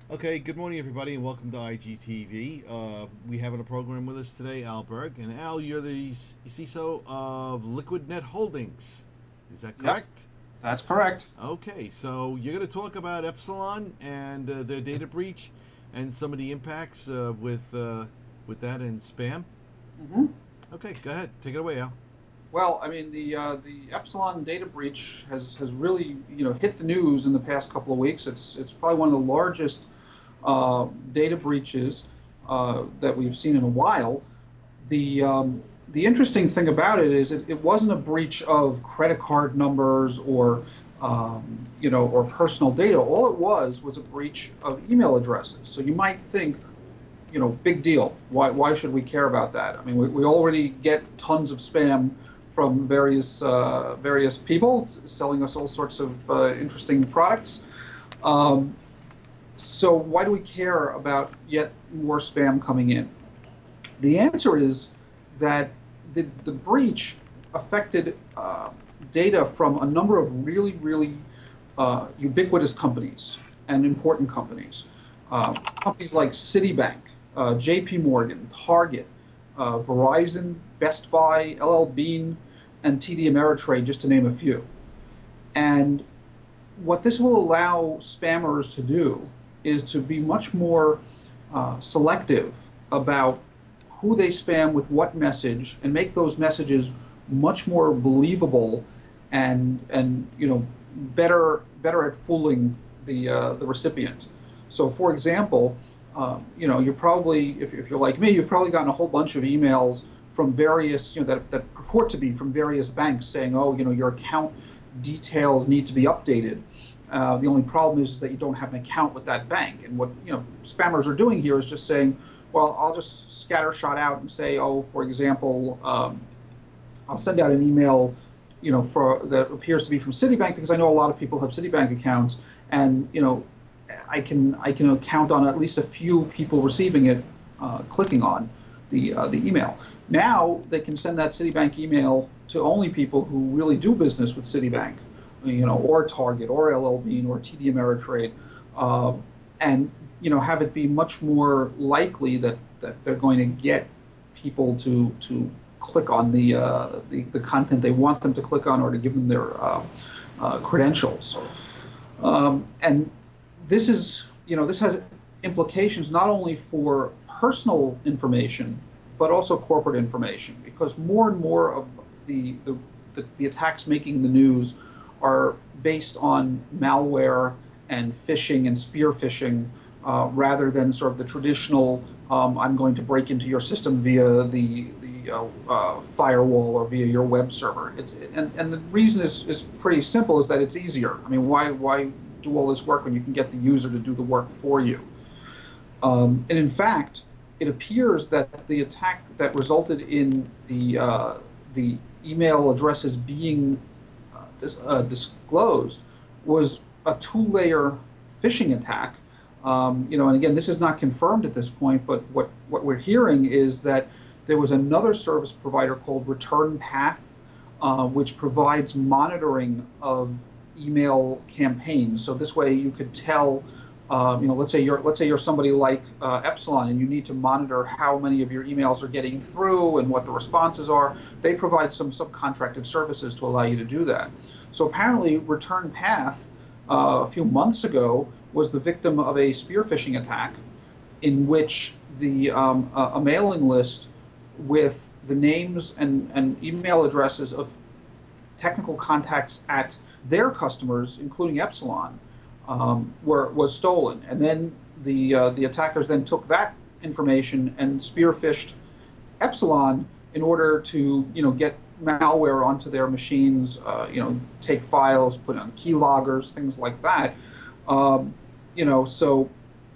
Okay, good morning, everybody, and welcome to IGTV. We have on a program with us today Al Berg. And Al, you're the CISO of LiquidNet Holdings. Is that Yep, correct? that's correct. Okay, so you're going to talk about Epsilon and their data breach and some of the impacts with that and spam. hmm Okay, go ahead. Take it away, Al. Well, I mean, the Epsilon data breach has really hit the news in the past couple of weeks. It's probably one of the largest data breaches that we've seen in a while. The interesting thing about it is it wasn't a breach of credit card numbers or personal data. All it was a breach of email addresses. So you might think, big deal. Why should we care about that? I mean, we already get tons of spam from various people selling us all sorts of interesting products. Um, so why do we care about yet more spam coming in? The answer is that the breach affected data from a number of really ubiquitous companies and important companies. Companies like Citibank, JP Morgan, Target, Verizon, Best Buy, LL Bean, and TD Ameritrade, just to name a few. And what this will allow spammers to do is to be much more selective about who they spam with what message and make those messages much more believable and better at fooling the recipient. So, for example, you're probably if you're like me, you've probably gotten a whole bunch of emails from various that purport to be from various banks saying, oh, your account details need to be updated. The only problem is that you don't have an account with that bank. And what spammers are doing here is just saying, well, I'll just scattershot out and say, oh, for example, I'll send out an email, for that appears to be from Citibank because I know a lot of people have Citibank accounts, and I can count on at least a few people receiving it, clicking on the email. Now they can send that Citibank email to only people who really do business with Citibank, or Target, or LL Bean, or TD Ameritrade, uh, and have it be much more likely that they're going to get people to click on the content they want them to click on, or to give them their credentials. And this has implications not only for personal information but also corporate information, because more and more of the the, the attacks making the news are based on malware and phishing and spear phishing, rather than sort of the traditional, I'm going to break into your system via the firewall or via your web server. And the reason is pretty simple, is that it's easier. I mean, why do all this work when you can get the user to do the work for you? And in fact, it appears that the attack that resulted in the email addresses being disclosed was a two-layer phishing attack. And again, this is not confirmed at this point, but what we're hearing is that there was another service provider called Return Path, which provides monitoring of email campaigns. So this way, you could tell, let's say you're somebody like Epsilon, and you need to monitor how many of your emails are getting through and what the responses are. They provide some subcontracted services to allow you to do that. So apparently, Return Path, a few months ago, was the victim of a spear phishing attack, in which a mailing list with the names and email addresses of technical contacts at their customers, including Epsilon, was stolen. And then the attackers then took that information and spearphished Epsilon in order to get malware onto their machines, take files, put it on keyloggers, things like that. So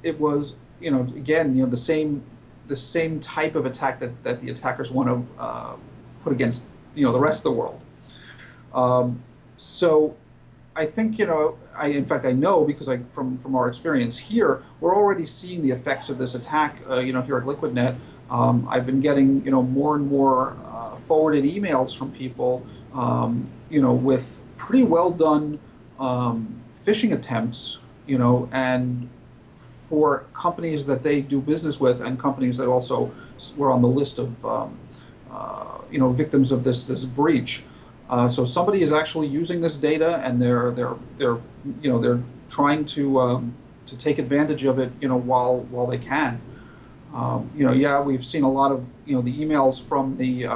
it was, again, the same type of attack that the attackers want to put against the rest of the world. So I think, in fact, I know, because from our experience here, we're already seeing the effects of this attack. Here at LiquidNet, I've been getting, more and more forwarded emails from people, with pretty well done phishing attempts, and for companies that they do business with and companies that also were on the list of victims of this breach. So somebody is actually using this data, and they're trying to take advantage of it, while they can. Yeah, we've seen a lot of the emails from the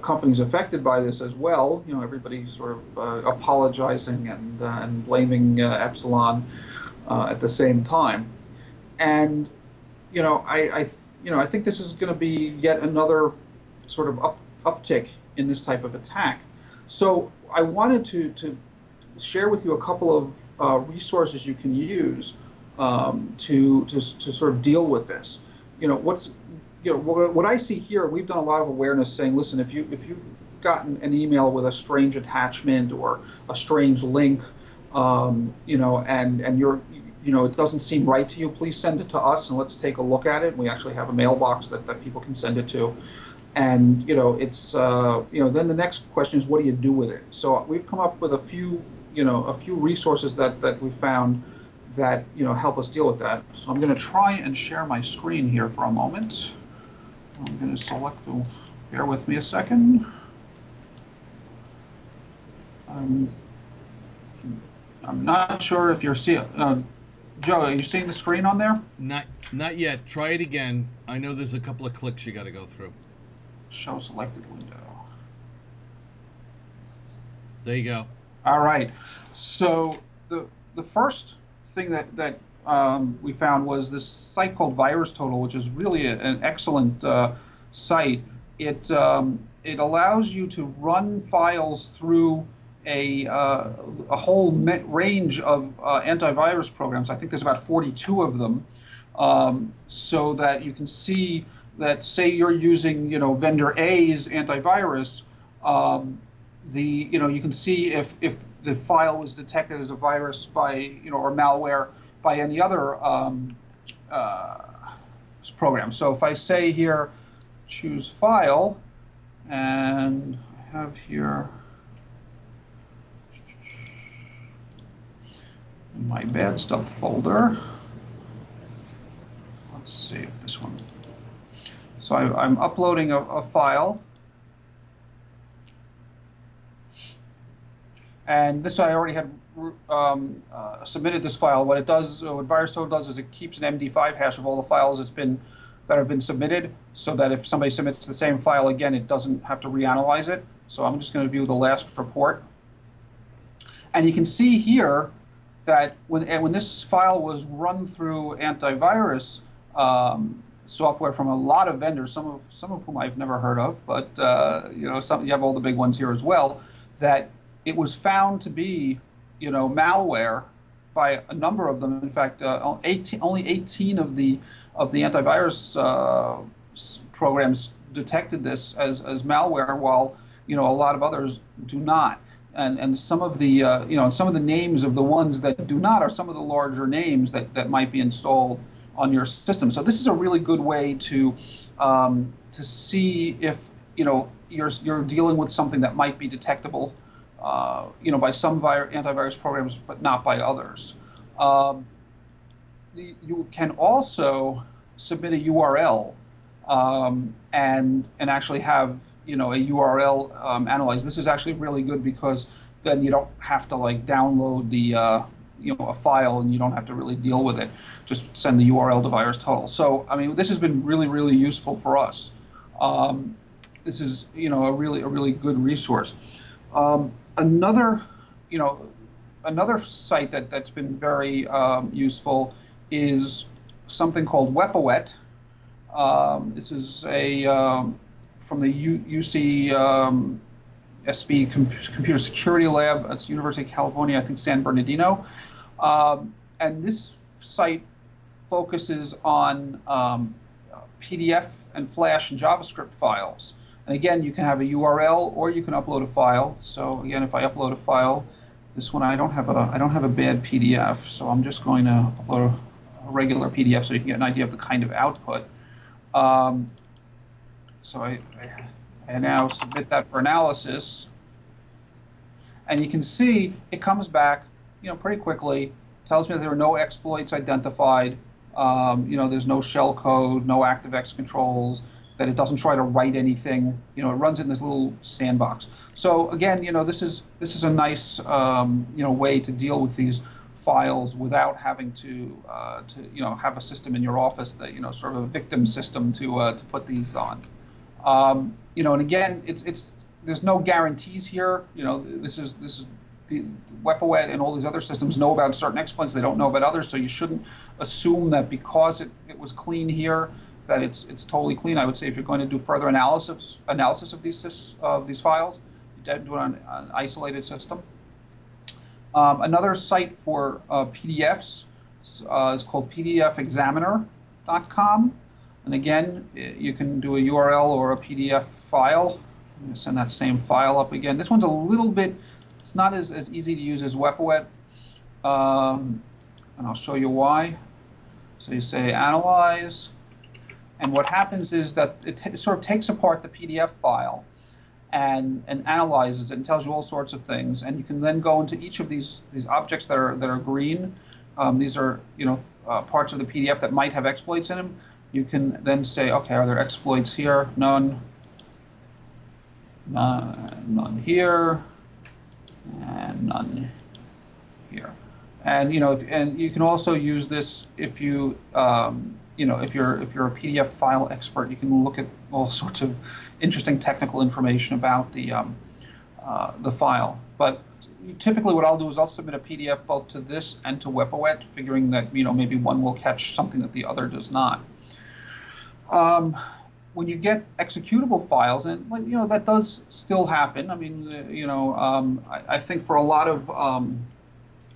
companies affected by this as well. Everybody sort of apologizing and blaming Epsilon at the same time. And I think this is going to be yet another sort of uptick in this type of attack. So I wanted to share with you a couple of resources you can use to sort of deal with this. What I see here, we've done a lot of awareness saying, listen, if you've gotten an email with a strange attachment or a strange link, and it doesn't seem right to you, please send it to us and let's take a look at it. We actually have a mailbox that people can send it to. And it's then the next question is, what do you do with it? So we've come up with a few resources that we found that help us deal with that. So I'm going to try and share my screen here for a moment. I'm going to select. Bear with me a second. I'm not sure if you're seeing. Joe, are you seeing the screen on there? Not yet. Try it again. I know there's a couple of clicks you got to go through. Show selected window. There you go. All right. So the first thing that we found was this site called VirusTotal, which is really an excellent site. It allows you to run files through a whole range of antivirus programs. I think there's about 42 of them, so that you can see that, say you're using vendor A's antivirus, you can see if the file was detected as a virus by or malware by any other program. So if I say here, choose file, and I have here in my bad stuff folder. Let's see if this one. So I'm uploading a file. And this I already had submitted this file. What VirusTotal does is it keeps an MD5 hash of all the files that have been submitted, so that if somebody submits the same file again, it doesn't have to reanalyze it. So I'm just going to view the last report. And you can see here that when this file was run through antivirus software from a lot of vendors, some of whom I've never heard of, but you have all the big ones here as well, that it was found to be, malware by a number of them. In fact, only 18 of the antivirus programs detected this as malware, while a lot of others do not. And some of the some of the names of the ones that do not are some of the larger names that might be installed on your system. So this is a really good way to see if you're dealing with something that might be detectable by some antivirus programs, but not by others. You can also submit a URL and actually have a URL analyzed. This is actually really good because then you don't have to download the a file, and you don't have to really deal with it. Just send the URL to VirusTotal. So I mean, this has been really useful for us. This is a really good resource. Another site that's been very useful is something called Wepawet. This is from the UC SB Computer Security Lab. That's University of California, I think San Bernardino. And this site focuses on PDF and Flash and JavaScript files. And again, you can have a URL or you can upload a file. So again, if I upload a file, this one I don't have a bad PDF, so I'm just going to upload a regular PDF so you can get an idea of the kind of output. So I now submit that for analysis, and you can see it comes back, pretty quickly, tells me that there are no exploits identified. There's no shell code, no ActiveX controls, that it doesn't try to write anything. It runs in this little sandbox. So again, this is a nice way to deal with these files without having to have a system in your office that sort of a victim system to put these on. And again, there's no guarantees here. This is the WebOet and all these other systems know about certain exploits. They don't know about others, so you shouldn't assume that because it was clean here that it's totally clean. I would say if you're going to do further analysis of these files, you do it on an isolated system. Another site for PDFs is called pdfexaminer.com. And again, you can do a URL or a PDF file. I'm going to send that same file up again. This one's a little bit, it's not as easy to use as WebOet. And I'll show you why. So you say analyze. And what happens is that it sort of takes apart the PDF file and analyzes it and tells you all sorts of things. And you can then go into each of these objects that are green. These are parts of the PDF that might have exploits in them. You can then say, okay, are there exploits here? None. None here, and none here. And and you can also use this if you if you're a PDF file expert. You can look at all sorts of interesting technical information about the file. But typically, what I'll do is I'll submit a PDF both to this and to WebOet, figuring that maybe one will catch something that the other does not. When you get executable files, and that does still happen. I mean, I think for a lot of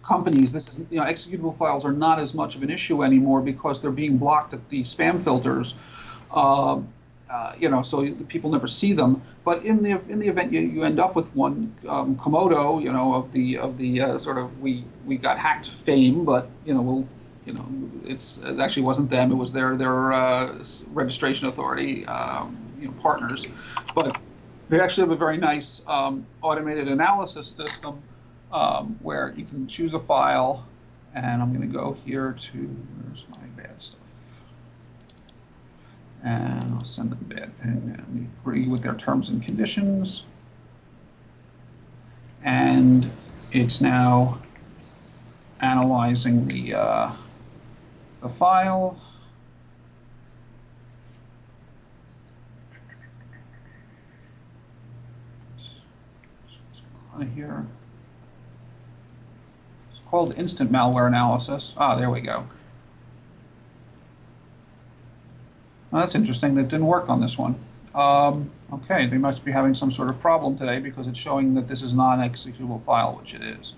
companies, this is executable files are not as much of an issue anymore because they're being blocked at the spam filters. So people never see them. But in the event you end up with one, Komodo, of the sort of we got hacked fame, but it actually wasn't them. It was their registration authority, partners. But they actually have a very nice automated analysis system where you can choose a file, and I'm going to go here to where's my bad stuff, and I'll send them bad and agree with their terms and conditions, and it's now analyzing the file. Here. It's called instant malware analysis. There we go. Well, that's interesting. That didn't work on this one. Okay, they must be having some sort of problem today because it's showing that this is not an executable file, which it is.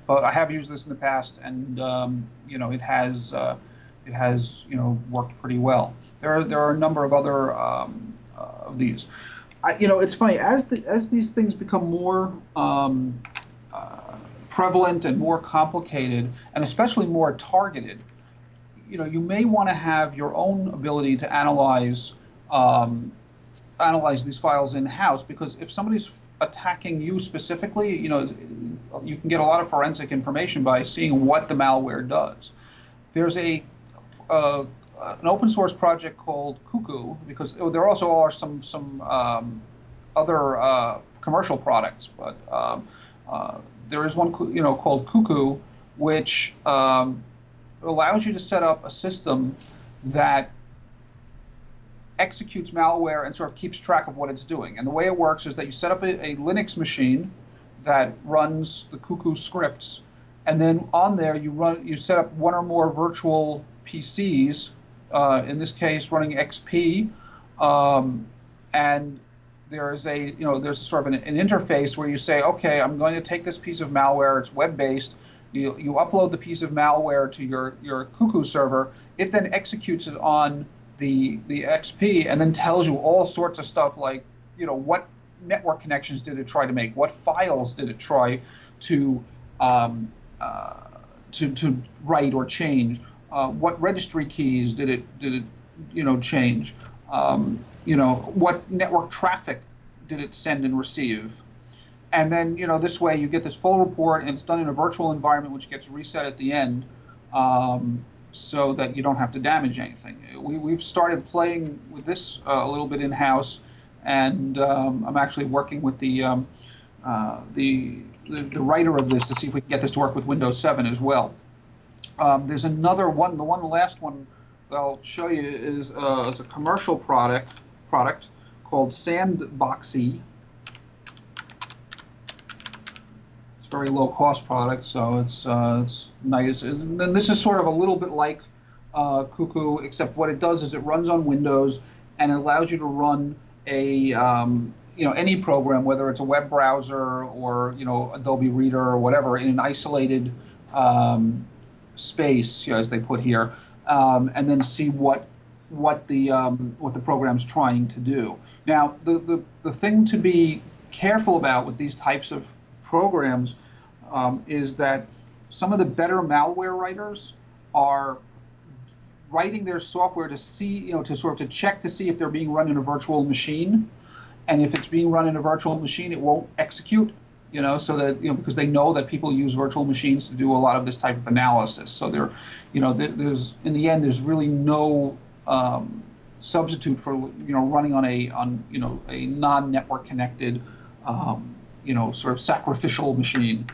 But I have used this in the past, and it has worked pretty well. There are a number of other of these. It's funny as these things become more prevalent and more complicated, and especially more targeted. You may want to have your own ability to analyze these files in-house, because if somebody's attacking you specifically, you can get a lot of forensic information by seeing what the malware does. There's an open source project called Cuckoo, because there also are some other commercial products, but there is one called Cuckoo, which allows you to set up a system that executes malware and sort of keeps track of what it's doing. And the way it works is that you set up a Linux machine that runs the Cuckoo scripts, and then on there you set up one or more virtual PCs, in this case running XP, and there's there's sort of an interface where you say, okay, I'm going to take this piece of malware, it's web-based, you upload the piece of malware to your Cuckoo server, it then executes it on the XP and then tells you all sorts of stuff like, what network connections did it try to make, what files did it try to write or change, what registry keys did it change, what network traffic did it send and receive. And then, this way you get this full report, and it's done in a virtual environment which gets reset at the end. so that you don't have to damage anything. We've started playing with this a little bit in-house, and I'm actually working with the writer of this to see if we can get this to work with Windows 7 as well. There's another one. The last one that I'll show you is it's a commercial product called Sandboxy. It's a very low cost product, so it's nice. And then this is sort of a little bit like Cuckoo, except what it does is it runs on Windows and it allows you to run a any program, whether it's a web browser or Adobe Reader or whatever, in an isolated space, as they put here, and then see what the program's trying to do. Now, the thing to be careful about with these types of programs is that some of the better malware writers are writing their software to see, to sort of to check to see if they're being run in a virtual machine, and if it's being run in a virtual machine, it won't execute. So that because they know that people use virtual machines to do a lot of this type of analysis. So there's in the end, there's really no substitute for running on a non-network connected sort of sacrificial machine.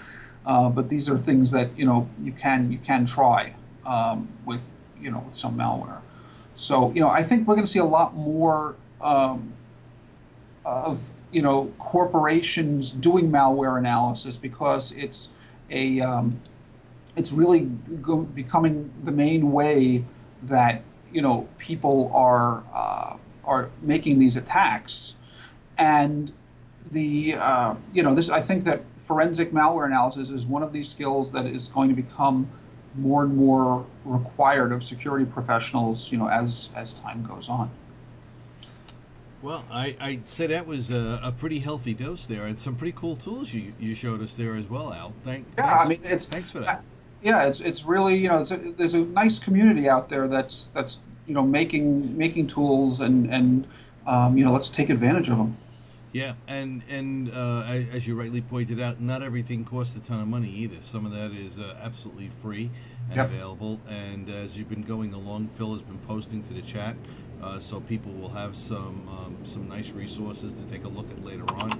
But these are things that you can try with with some malware. So I think we're going to see a lot more of corporations doing malware analysis, because it's really becoming the main way that people are making these attacks. And this, I think that forensic malware analysis is one of these skills that is going to become more and more required of security professionals as time goes on. Well, I'd say that was a pretty healthy dose there, and some pretty cool tools you showed us there as well, Al. I mean, thanks for that. Yeah, it's really there's a nice community out there that's making tools, and let's take advantage of them. Yeah, and as you rightly pointed out, not everything costs a ton of money either. Some of that is absolutely free and Yep. available. And as you've been going along, Phil has been posting to the chat, so people will have some nice resources to take a look at later on,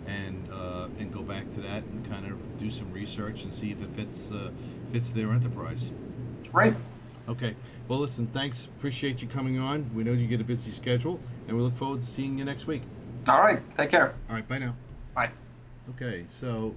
and go back to that and kind of do some research and see if it fits their enterprise. Right. Okay. Well, listen, thanks. Appreciate you coming on. We know you get a busy schedule, and we look forward to seeing you next week. All right. Take care. All right. Bye now. Bye. Okay. So